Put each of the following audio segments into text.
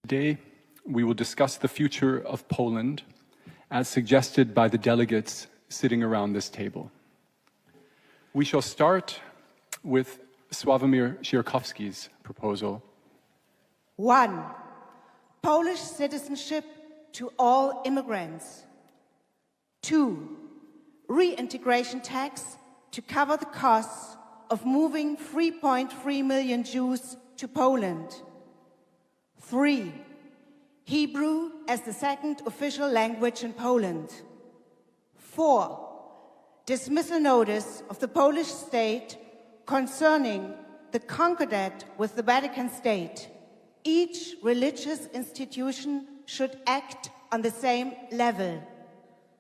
Today, we will discuss the future of Poland as suggested by the delegates sitting around this table. We shall start with Sławomir Sierkowski's proposal. 1. Polish citizenship to all immigrants. 2. Reintegration tax to cover the costs of moving 3.3 million Jews to Poland. 3. Hebrew as the second official language in Poland. 4. Dismissal notice of the Polish state concerning the concordat with the Vatican State. Each religious institution should act on the same level.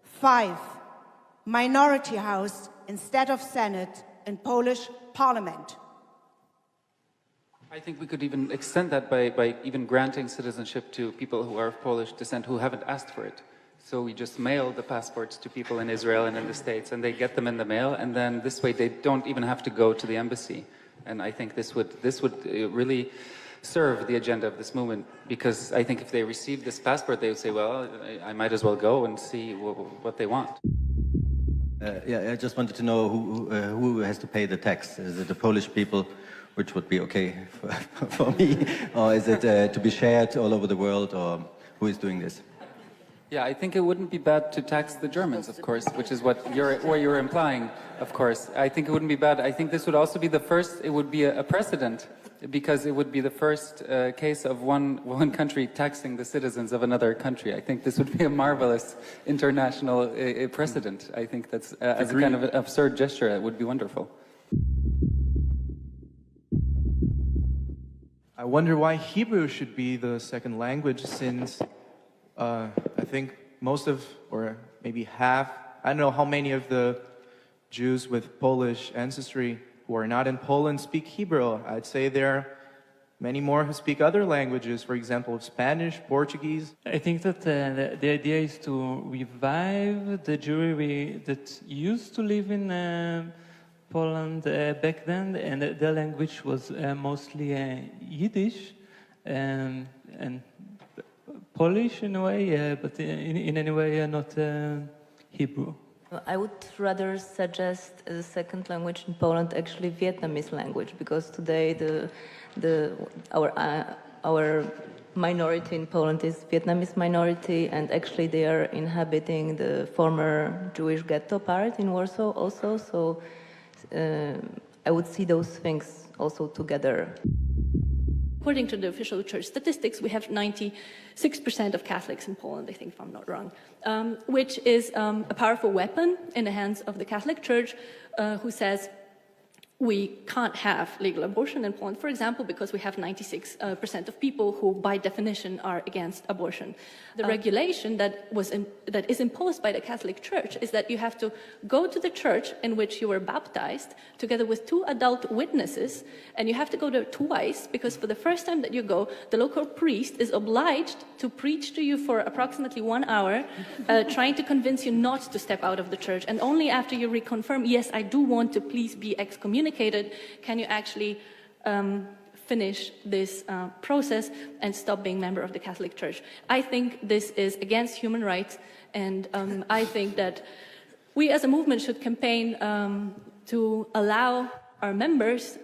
5. Minority house instead of Senate in Polish Parliament. I think we could even extend that by even granting citizenship to people who are of Polish descent who haven't asked for it. So we just mail the passports to people in Israel and in the States, and they get them in the mail, and then this way they don't even have to go to the embassy. And I think this would really serve the agenda of this movement, because I think if they receive this passport, they would say, well, I might as well go and see what they want. Yeah, I just wanted to know who has to pay the tax. Is it the Polish people, which would be okay for me, or is it to be shared all over the world, or who is doing this? Yeah, I think it wouldn't be bad to tax the Germans, of course, which is what you're implying, of course. I think it wouldn't be bad. I think this would also be the first, it would be a precedent, because it would be the first case of one country taxing the citizens of another country. I think this would be a marvelous international precedent. I think that's, as a kind of an absurd gesture, it would be wonderful. I wonder why Hebrew should be the second language, since I think most of, or maybe half, I don't know how many of the Jews with Polish ancestry who are not in Poland speak Hebrew. I'd say there are many more who speak other languages, for example, Spanish, Portuguese. I think that the idea is to revive the Jewry that used to live in Poland back then, and the language was mostly Yiddish and Polish in a way, but in any way not Hebrew. I would rather suggest as a second language in Poland actually Vietnamese language, because today our minority in Poland is Vietnamese minority, and actually they are inhabiting the former Jewish ghetto part in Warsaw also. So I would see those things also together. According to the official church statistics, we have 96% of Catholics in Poland, I think, if I'm not wrong, which is a powerful weapon in the hands of the Catholic Church, who says we can't have legal abortion in Poland, for example, because we have 96% of people who, by definition, are against abortion. The regulation that is imposed by the Catholic Church is that you have to go to the church in which you were baptized, together with 2 adult witnesses, and you have to go there twice, because for the first time that you go, the local priest is obliged to preach to you for approximately 1 hour, trying to convince you not to step out of the church. And only after you reconfirm, yes, I do want to please be excommunicated, can you actually finish this process and stop being a member of the Catholic Church. I think this is against human rights, and I think that we as a movement should campaign to allow our members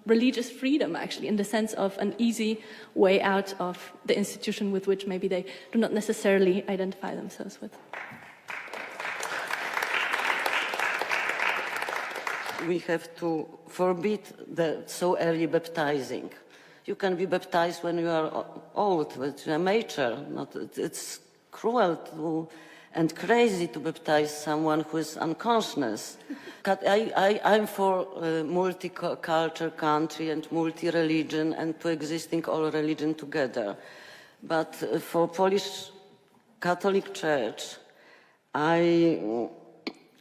religious freedom, actually, in the sense of an easy way out of the institution with which maybe they do not necessarily identify themselves with. We have to forbid the so early baptizing. You can be baptized when you are old, with a mature. It's cruel and crazy to baptize someone who is unconscious. I'm for a multicultural country and multi-religion and coexisting all religion together. But for Polish Catholic Church, I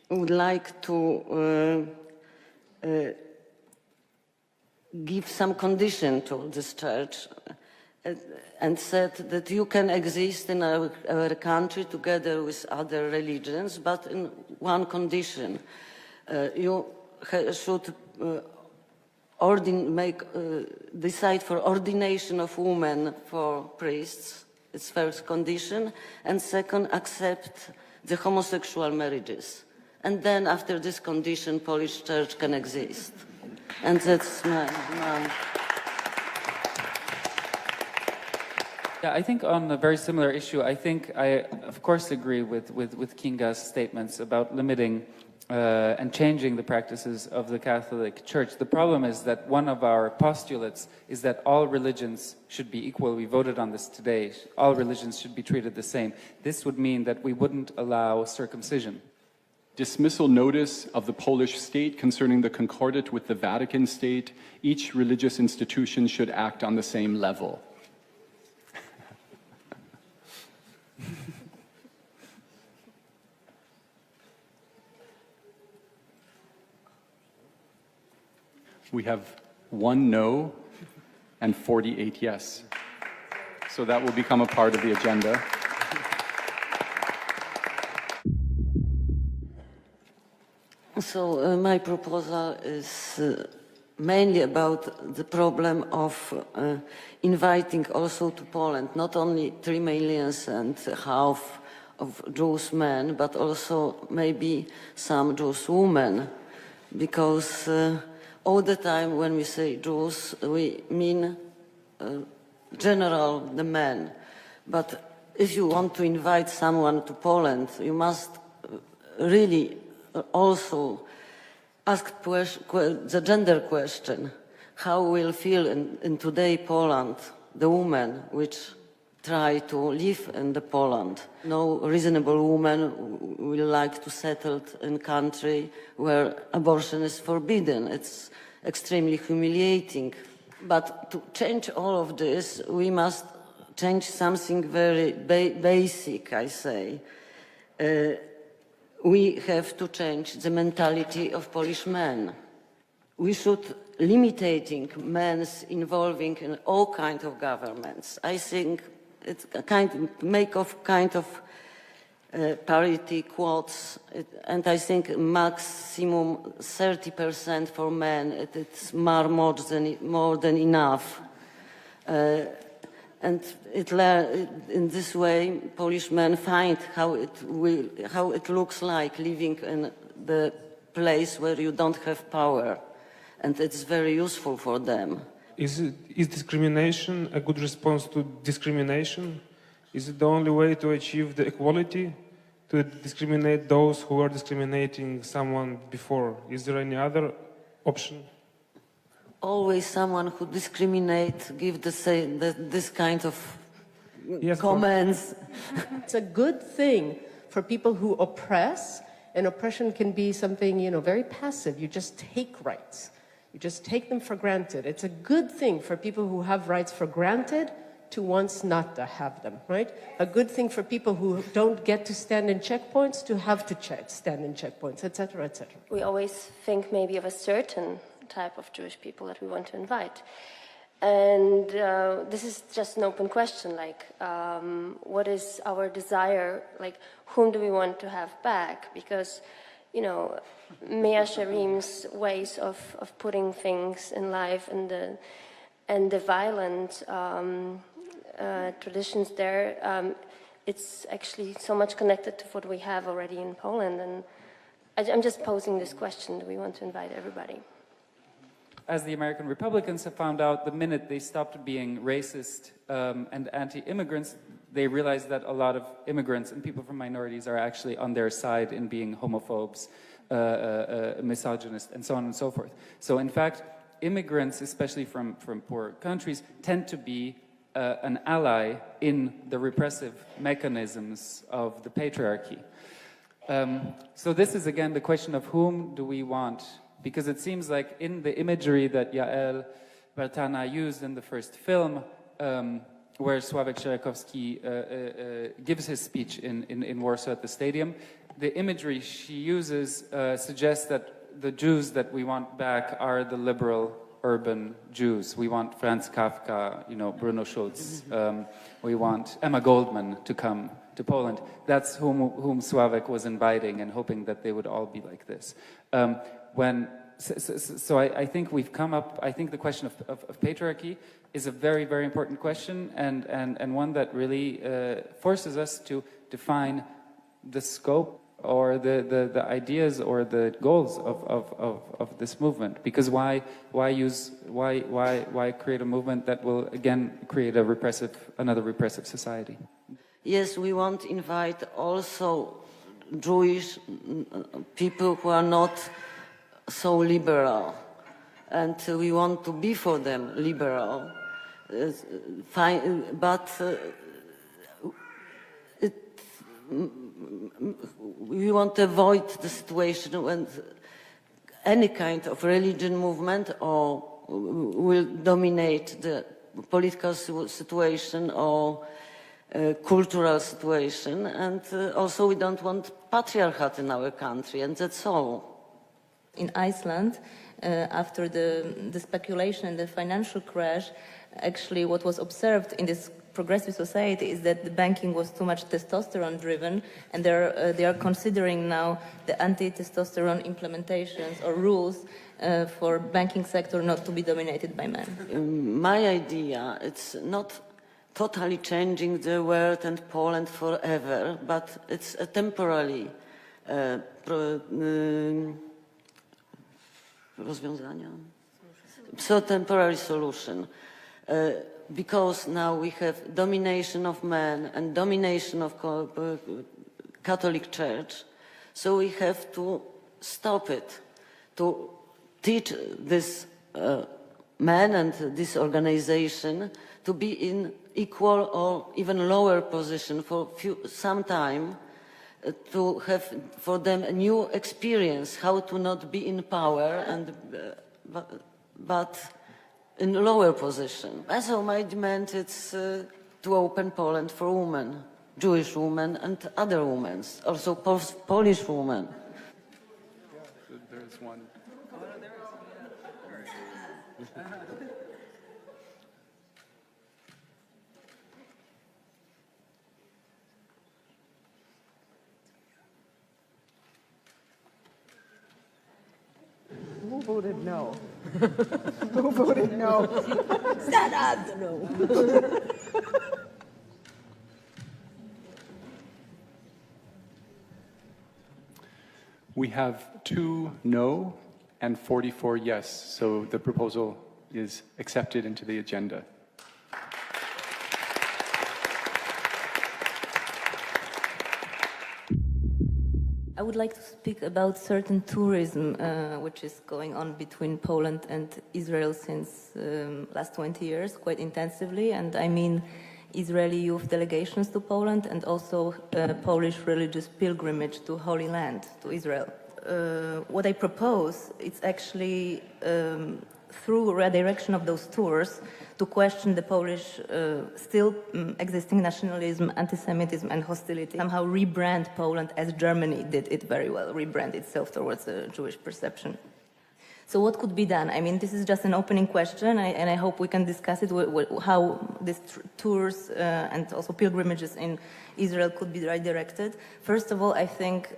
would like to give some condition to this church and said that you can exist in our country together with other religions, but in one condition. You should decide for ordination of women for priests. It's first condition. And second, accept the homosexual marriages. And then after this condition, Polish church can exist. And that's my... Yeah, I think on a very similar issue, I think I, of course, agree with Kinga's statements about limiting and changing the practices of the Catholic Church. The problem is that one of our postulates is that all religions should be equal. We voted on this today. All religions should be treated the same. This would mean that we wouldn't allow circumcision. Dismissal notice of the Polish state concerning the concordat with the Vatican state. Each religious institution should act on the same level. We have 1 no and 48 yes. So that will become a part of the agenda. So my proposal is mainly about the problem of inviting also to Poland not only 3 million and a half of Jewish men, but also maybe some Jewish women, because all the time when we say Jews, we mean general the men. But if you want to invite someone to Poland, you must really also ask the gender question. How will feel in today Poland, the women which try to live in the Poland? No reasonable woman will like to settle in a country where abortion is forbidden. It's extremely humiliating. But to change all of this, we must change something very basic, I say. We have to change the mentality of Polish men. We should limiting men's involving in all kinds of governments. I think it's a kind of parity quotes, and I think maximum 30% for men. It's more than enough. And in this way, Polish men find how it looks like living in the place where you don't have power, and it's very useful for them. Is discrimination a good response to discrimination? Is it the only way to achieve the equality? To discriminate those who are discriminating someone before? Is there any other option? Always someone who discriminates give this kind of comments. It's a good thing for people who oppress, and oppression can be something, very passive. You just take rights. You just take them for granted. It's a good thing for people who have rights for granted to once not to have them, right? A good thing for people who don't get to stand in checkpoints to have to stand in checkpoints, etc., etc. We always think maybe of a certain type of Jewish people that we want to invite. And this is just an open question, like, what is our desire, like, whom do we want to have back? Because, Mea Shearim's ways of putting things in life and the violent traditions there, it's actually so much connected to what we have already in Poland. And I'm just posing this question, do we want to invite everybody? As the American Republicans have found out, the minute they stopped being racist and anti-immigrants, they realized that a lot of immigrants and people from minorities are actually on their side in being homophobes, misogynist, and so on and so forth. So in fact, immigrants, especially from poor countries, tend to be an ally in the repressive mechanisms of the patriarchy. So this is again the question of whom do we want? Because it seems like in the imagery that Yael Bartanę used in the first film, where Sławek Sierakowski gives his speech in Warsaw at the stadium, the imagery she uses suggests that the Jews that we want back are the liberal urban Jews. We want Franz Kafka, Bruno Schulz. We want Emma Goldman to come to Poland. That's whom Sławek was inviting and hoping that they would all be like this. When I think we've come up, I think the question of patriarchy is a very, very important question, and one that really forces us to define the scope or the ideas or the goals of this movement. Because why create a movement that will again create another repressive society? Yes, we want to invite also Jewish people who are not so liberal, and we want to be for them liberal, but we want to avoid the situation when any kind of religion movement or will dominate the political situation or cultural situation, and also we don't want patriarchat in our country, and that's all. In Iceland, after the speculation and the financial crash, actually what was observed in this progressive society is that the banking was too much testosterone driven, and they are considering now the anti-testosterone implementations or rules for banking sector not to be dominated by men. My idea, it's not totally changing the world and Poland forever, but it's a temporary temporary solution. Because now we have domination of men and domination of Catholic Church, so we have to stop it, to teach this men and this organization to be in equal or even lower position for some time, to have for them a new experience how to not be in power and but in a lower position. So my demand is to open Poland for women, Jewish women and other women, also Polish women. There's one. Who voted no? Who voted no? Stand up! No. We have 2 no and 44 yes, so the proposal is accepted into the agenda. I would like to speak about certain tourism which is going on between Poland and Israel since last 20 years, quite intensively, and I mean Israeli youth delegations to Poland and also Polish religious pilgrimage to Holy Land, to Israel. What I propose is actually through redirection of those tours to question the Polish still existing nationalism, anti-Semitism and hostility, somehow rebrand Poland as Germany did it very well, rebrand itself towards a Jewish perception. So what could be done? I mean, this is just an opening question, and I hope we can discuss it, how these tours and also pilgrimages in Israel could be redirected. First of all, I think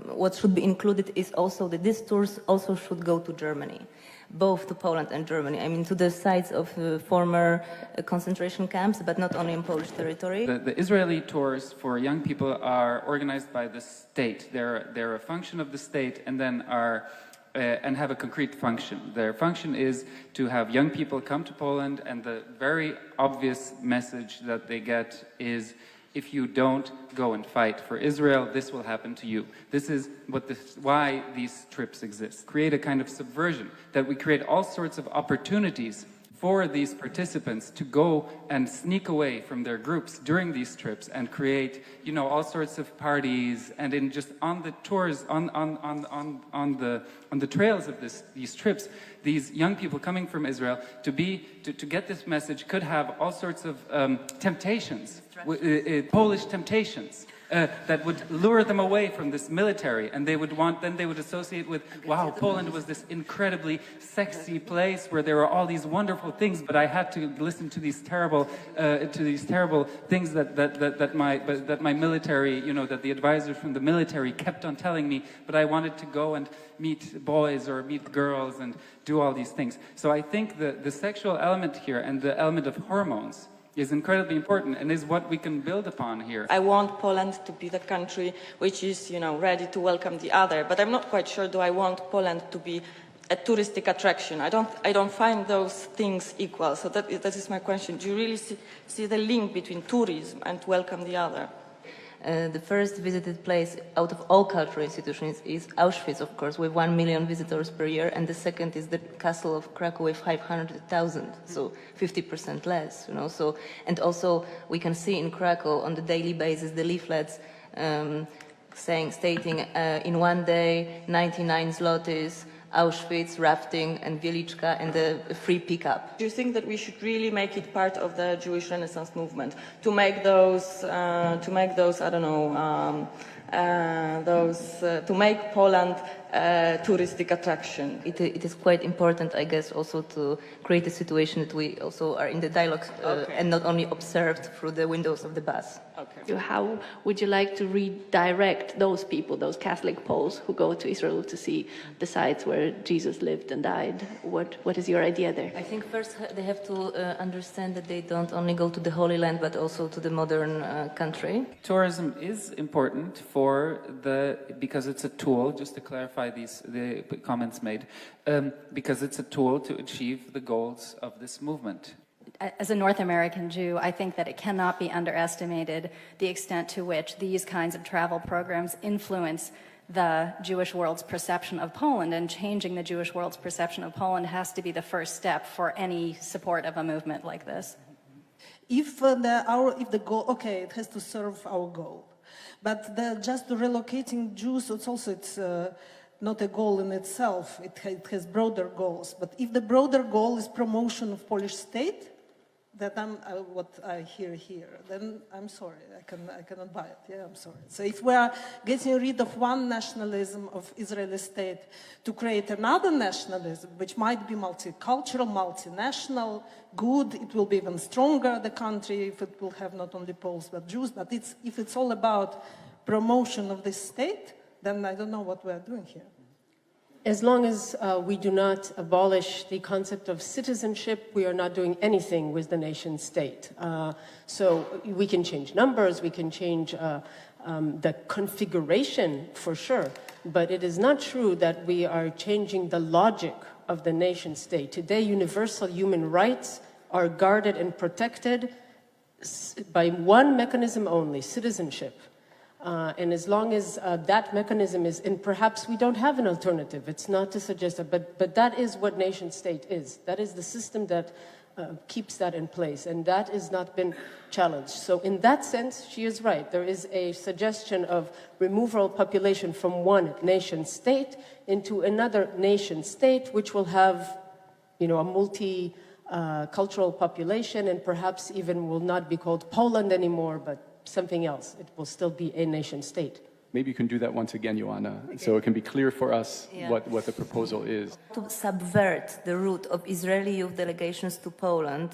what should be included is also that these tours also should go to Germany, both to Poland and Germany. I mean, to the sites of former concentration camps, but not only in Polish territory. The Israeli tours for young people are organized by the state. They're a function of the state, and then and have a concrete function. Their function is to have young people come to Poland, and the very obvious message that they get is, if you don't go and fight for Israel, this will happen to you. This is why these trips exist. Create a kind of subversion, that we create all sorts of opportunities for these participants to go and sneak away from their groups during these trips and create, you know, all sorts of parties, and in just on the tours, on the trails of these trips, these young people coming from Israel to get this message could have all sorts of temptations, Polish temptations. That would lure them away from this military, and they would associate with, wow, Poland was this incredibly sexy place where there were all these wonderful things, but I had to listen to these terrible things that my military, that the advisors from the military kept on telling me. But I wanted to go and meet boys or meet girls and do all these things. So I think the sexual element here and the element of hormones is incredibly important and is what we can build upon here. I want Poland to be the country which is, ready to welcome the other, but I'm not quite sure, do I want Poland to be a touristic attraction? I don't find those things equal. So that is my question. Do you really see the link between tourism and welcome the other? The first visited place out of all cultural institutions is Auschwitz, of course, with 1 million visitors per year, and the second is the Castle of Krakow with 500,000, so 50% less, So, and also we can see in Krakow on the daily basis the leaflets stating in one day 99 zlotys, Auschwitz, rafting, and Wieliczka, and the free pickup. Do you think that we should really make it part of the Jewish Renaissance movement to make those I don't know, to make Poland a touristic attraction? It is quite important, I guess, also to create a situation that we also are in the dialogue and not only observed through the windows of the bus. Okay. How would you like to redirect those people, those Catholic Poles who go to Israel to see the sites where Jesus lived and died? What is your idea there? I think first they have to understand that they don't only go to the Holy Land but also to the modern country. Tourism is important because it's a tool, just to clarify the comments made, because it's a tool to achieve the goals of this movement. As a North American Jew, I think that it cannot be underestimated the extent to which these kinds of travel programs influence the Jewish world's perception of Poland, and changing the Jewish world's perception of Poland has to be the first step for any support of a movement like this. If the goal, okay, it has to serve our goal, but just relocating Jews, it's not a goal in itself. It has broader goals. But if the broader goal is promotion of Polish state, that what I hear here, then I'm sorry, I cannot buy it. Yeah, I'm sorry. So if we are getting rid of one nationalism of Israeli state to create another nationalism, which might be multicultural, multinational, good, it will be even stronger, the country, if it will have not only Poles but Jews. But if it's all about promotion of this state, then I don't know what we are doing here. As long as we do not abolish the concept of citizenship, we are not doing anything with the nation state. So we can change numbers, we can change the configuration for sure, but it is not true that we are changing the logic of the nation state. Today, universal human rights are guarded and protected by one mechanism only, citizenship. And as long as that mechanism is, and perhaps we don't have an alternative, it's not to suggest that, but that is what nation state is. That is the system that keeps that in place, and that has not been challenged. So in that sense, she is right. There is a suggestion of removal of population from one nation state into another nation state, which will have, a multi-cultural population, and perhaps even will not be called Poland anymore, but something else. It will still be a nation state. Maybe you can do that once again, Joanna, so it can be clear for us what the proposal is. To subvert the route of Israeli youth delegations to Poland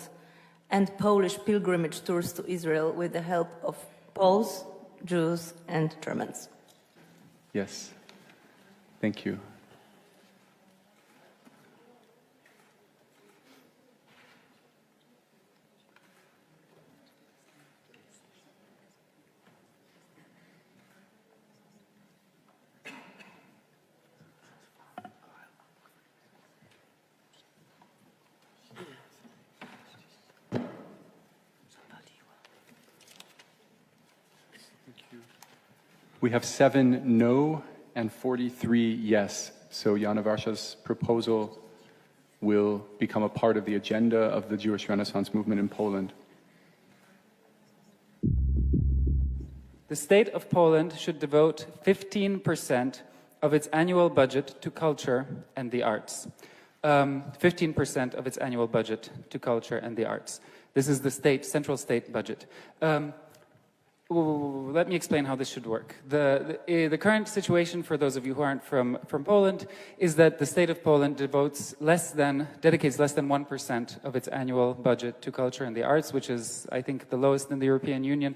and Polish pilgrimage tours to Israel with the help of Poles, Jews, and Germans. Yes. Thank you. We have 7 no and 43 yes. So Jana Warsza's proposal will become a part of the agenda of the Jewish Renaissance movement in Poland. The state of Poland should devote 15% of its annual budget to culture and the arts. 15% of its annual budget to culture and the arts. This is the central state budget. Let me explain how this should work. The current situation, for those of you who aren't from Poland, is that the state of Poland dedicates less than 1% of its annual budget to culture and the arts, which is, I think, the lowest in the European Union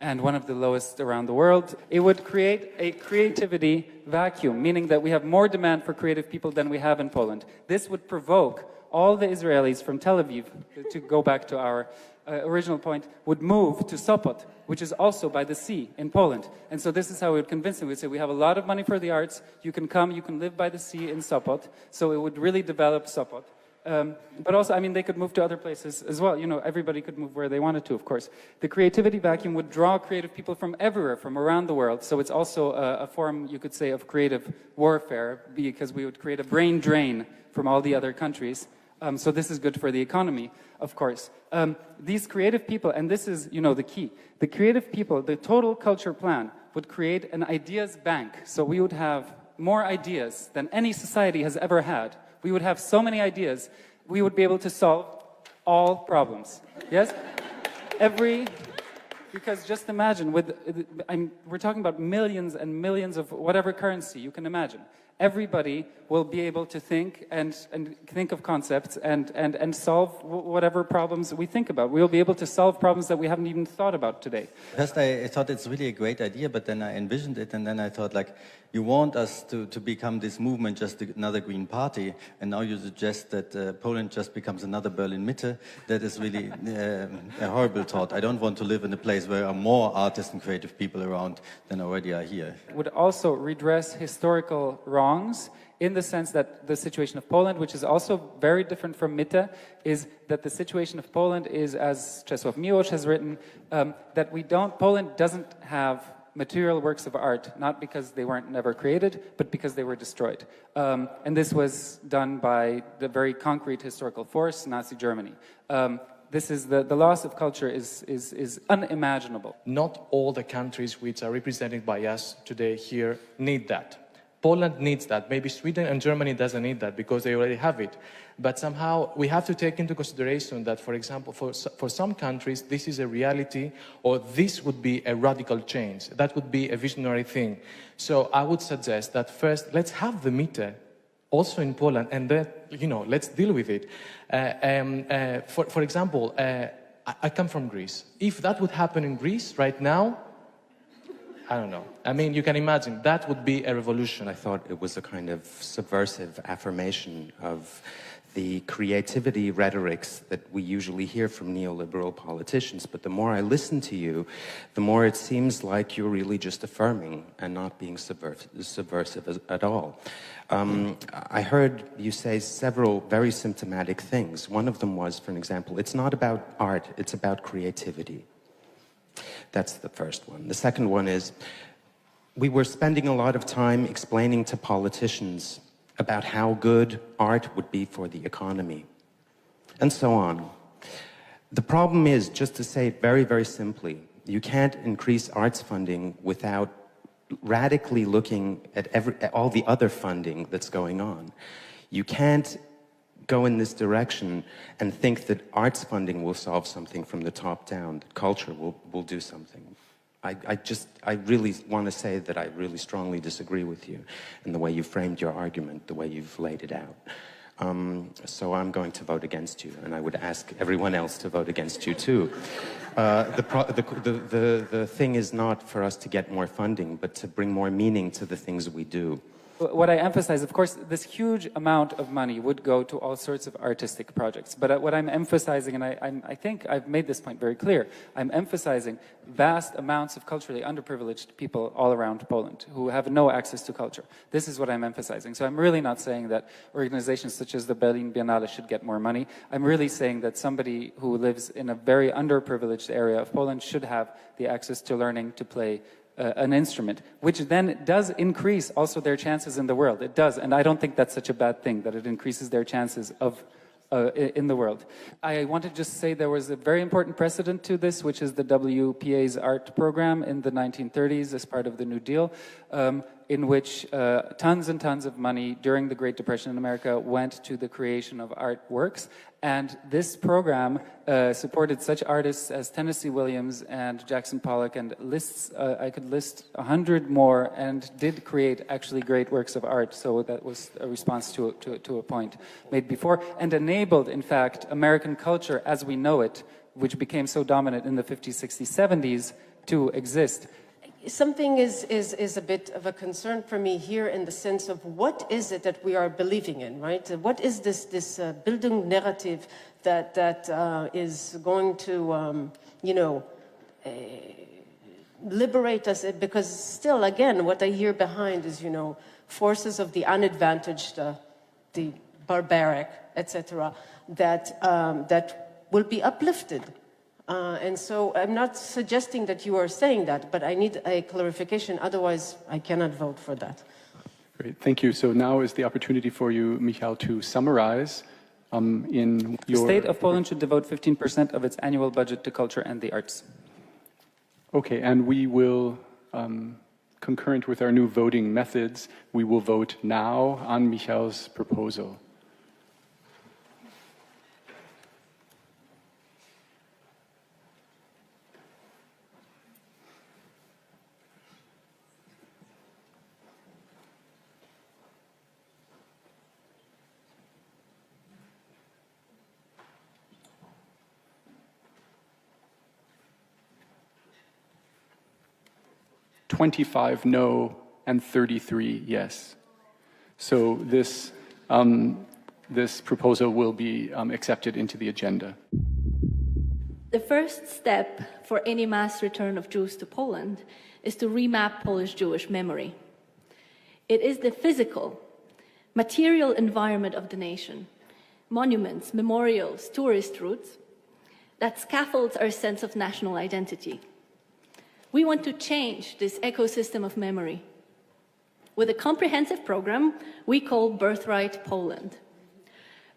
and one of the lowest around the world. It would create a creativity vacuum, meaning that we have more demand for creative people than we have in Poland. This would provoke all the Israelis from Tel Aviv, to go back to our original point, would move to Sopot, which is also by the sea in Poland. And so this is how we would convince them. We'd say, we have a lot of money for the arts, you can come, you can live by the sea in Sopot. So it would really develop Sopot. But also, I mean, they could move to other places as well. You know, everybody could move where they wanted to, of course. The creativity vacuum would draw creative people from everywhere, from around the world. So it's also a form, you could say, of creative warfare, because we would create a brain drain from all the other countries. So this is good for the economy, of course. These creative people, and this is, you know, the key. The creative people, the total culture plan would create an ideas bank. So we would have more ideas than any society has ever had. We would have so many ideas, we would be able to solve all problems. Yes? Because just imagine, we're talking about millions and millions of whatever currency you can imagine. Everybody will be able to think and think of concepts and solve whatever problems we think about. We'll be able to solve problems that we haven't even thought about today. First, I thought it's really a great idea, but then I envisioned it, and then I thought, like, you want us to become this movement, just another Green Party, and now you suggest that Poland just becomes another Berlin Mitte. That is really a horrible thought. I don't want to live in a place where there are more artists and creative people around than already are here. It would also redress historical wrongs, in the sense that the situation of Poland, which is also very different from Mitte, is that the situation of Poland is, as Czesław Miłosz has written, that Poland doesn't have material works of art, not because they weren't never created, but because they were destroyed. And this was done by the very concrete historical force, Nazi Germany. This is the loss of culture is unimaginable. Not all the countries which are represented by us today here need that. Poland needs that. Maybe Sweden and Germany doesn't need that because they already have it. But somehow we have to take into consideration that, for example, for some countries, this is a reality, or this would be a radical change. That would be a visionary thing. So I would suggest that first, let's have the Mitte also in Poland, and then, you know, let's deal with it. For example, I come from Greece. If that would happen in Greece right now, I don't know. I mean, you can imagine, that would be a revolution. I thought it was a kind of subversive affirmation of the creativity rhetorics that we usually hear from neoliberal politicians. But the more I listen to you, the more it seems like you're really just affirming and not being subversive at all. I heard you say several very symptomatic things. One of them was, for an example, it's not about art, it's about creativity. That's the first one. The second one is, we were spending a lot of time explaining to politicians about how good art would be for the economy, and so on. The problem is, just to say it very, very simply, you can't increase arts funding without radically looking at all the other funding that's going on. You can't go in this direction and think that arts funding will solve something from the top down, that culture will do something. I really want to say that I really strongly disagree with you in the way you framed your argument, the way you've laid it out. So I'm going to vote against you, and I would ask everyone else to vote against you too. The thing is not for us to get more funding, but to bring more meaning to the things we do. What I emphasize, of course, this huge amount of money would go to all sorts of artistic projects. But what I'm emphasizing, and I think I've made this point very clear, I'm emphasizing vast amounts of culturally underprivileged people all around Poland who have no access to culture. This is what I'm emphasizing. So I'm really not saying that organizations such as the Berlin Biennale should get more money. I'm really saying that somebody who lives in a very underprivileged area of Poland should have the access to learning to play an instrument, which then does increase also their chances in the world. It does, and I don't think that's such a bad thing, that it increases their chances of in the world. I want to just say there was a very important precedent to this, which is the WPA's art program in the 1930s as part of the New Deal. in which tons and tons of money during the Great Depression in America went to the creation of artworks. And this program supported such artists as Tennessee Williams and Jackson Pollock, and I could list 100 more, and did create actually great works of art. So that was a response to a point made before, and enabled, in fact, American culture as we know it, which became so dominant in the 50s, 60s, 70s, to exist. Something is a bit of a concern for me here in the sense of what is it that we are believing in, right? What is this building narrative that is going to, liberate us? Because still, again, what I hear behind is, forces of the unadvantaged, the barbaric, etc., that will be uplifted. And so I'm not suggesting that you are saying that, but I need a clarification. Otherwise, I cannot vote for that. Great, thank you. So now is the opportunity for you, Michał, to summarize in your... The state of Poland should devote 15% of its annual budget to culture and the arts. Okay, and we will, concurrent with our new voting methods, we will vote now on Michał's proposal. $25 no and 33 yes. So this proposal will be accepted into the agenda. The first step for any mass return of Jews to Poland is to remap Polish Jewish memory. It is the physical, material environment of the nation, monuments, memorials, tourist routes, that scaffolds our sense of national identity. We want to change this ecosystem of memory with a comprehensive program we call Birthright Poland.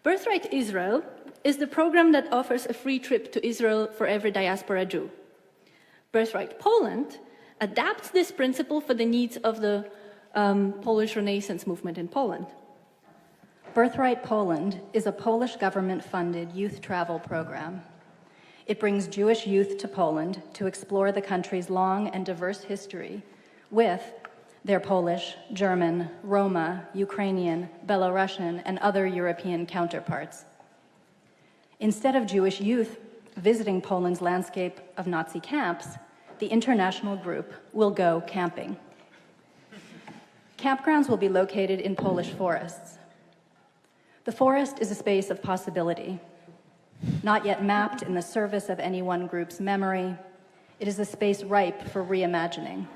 Birthright Israel is the program that offers a free trip to Israel for every diaspora Jew. Birthright Poland adapts this principle for the needs of the Polish Renaissance movement in Poland. Birthright Poland is a Polish government-funded youth travel program. It brings Jewish youth to Poland to explore the country's long and diverse history with their Polish, German, Roma, Ukrainian, Belarusian, and other European counterparts. Instead of Jewish youth visiting Poland's landscape of Nazi camps, the international group will go camping. Campgrounds will be located in Polish forests. The forest is a space of possibility. Not yet mapped in the service of any one group's memory, it is a space ripe for reimagining.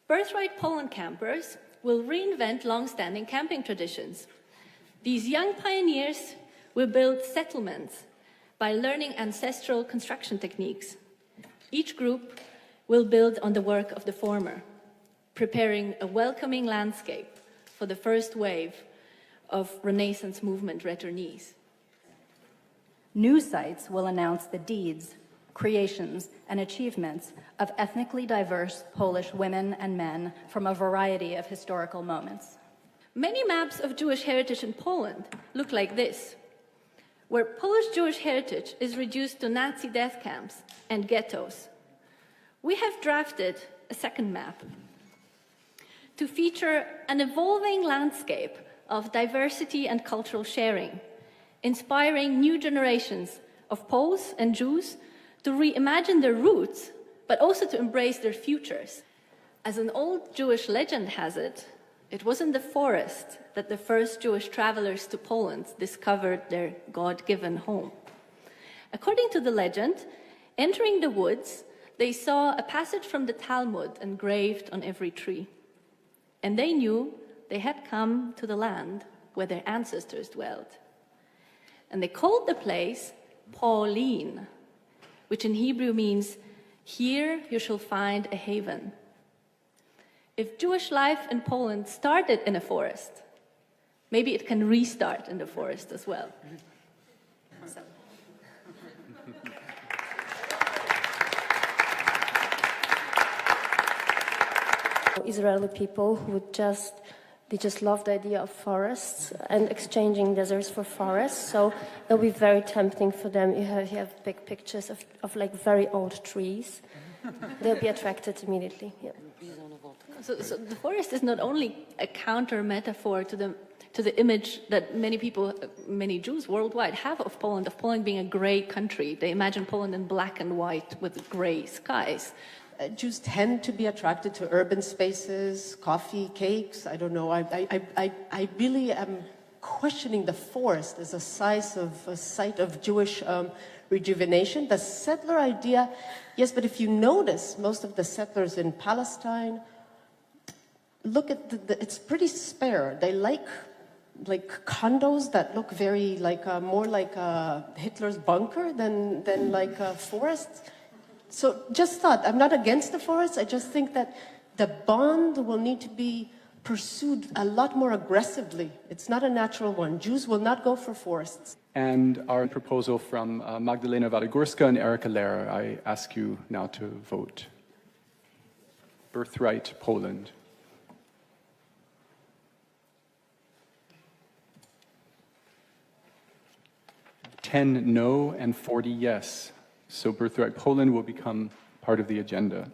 Birthright Poland campers will reinvent long-standing camping traditions. These young pioneers will build settlements by learning ancestral construction techniques. Each group will build on the work of the former, preparing a welcoming landscape for the first wave of Renaissance movement returnees. New sites will announce the deeds, creations, and achievements of ethnically diverse Polish women and men from a variety of historical moments. Many maps of Jewish heritage in Poland look like this, where Polish Jewish heritage is reduced to Nazi death camps and ghettos. We have drafted a second map to feature an evolving landscape of diversity and cultural sharing, inspiring new generations of Poles and Jews to reimagine their roots, but also to embrace their futures. As an old Jewish legend has it, it was in the forest that the first Jewish travelers to Poland discovered their God-given home. According to the legend, entering the woods, they saw a passage from the Talmud engraved on every tree. And they knew they had come to the land where their ancestors dwelt. And they called the place Pauline, which in Hebrew means, "Here you shall find a haven." If Jewish life in Poland started in a forest, maybe it can restart in the forest as well. Israeli people who they just love the idea of forests and exchanging deserts for forests. So it'll be very tempting for them. You have big pictures of like very old trees. They'll be attracted immediately. Yeah. So the forest is not only a counter metaphor to the image that many Jews worldwide have of Poland being a gray country. They imagine Poland in black and white with gray skies. Jews tend to be attracted to urban spaces, coffee, cakes. I don't know. I really am questioning the forest as a site of Jewish rejuvenation. The settler idea, yes, but if you notice, most of the settlers in Palestine, look at it's pretty spare. They like condos that look very more like Hitler's bunker than like forests. So just thought, I'm not against the forest, I just think that the bond will need to be pursued a lot more aggressively. It's not a natural one. Jews will not go for forests. And our proposal from Magdalena Wadegórska and Erika Lehrer, I ask you now to vote. Birthright Poland. $10 no and 40 yes. So Birthright Poland will become part of the agenda.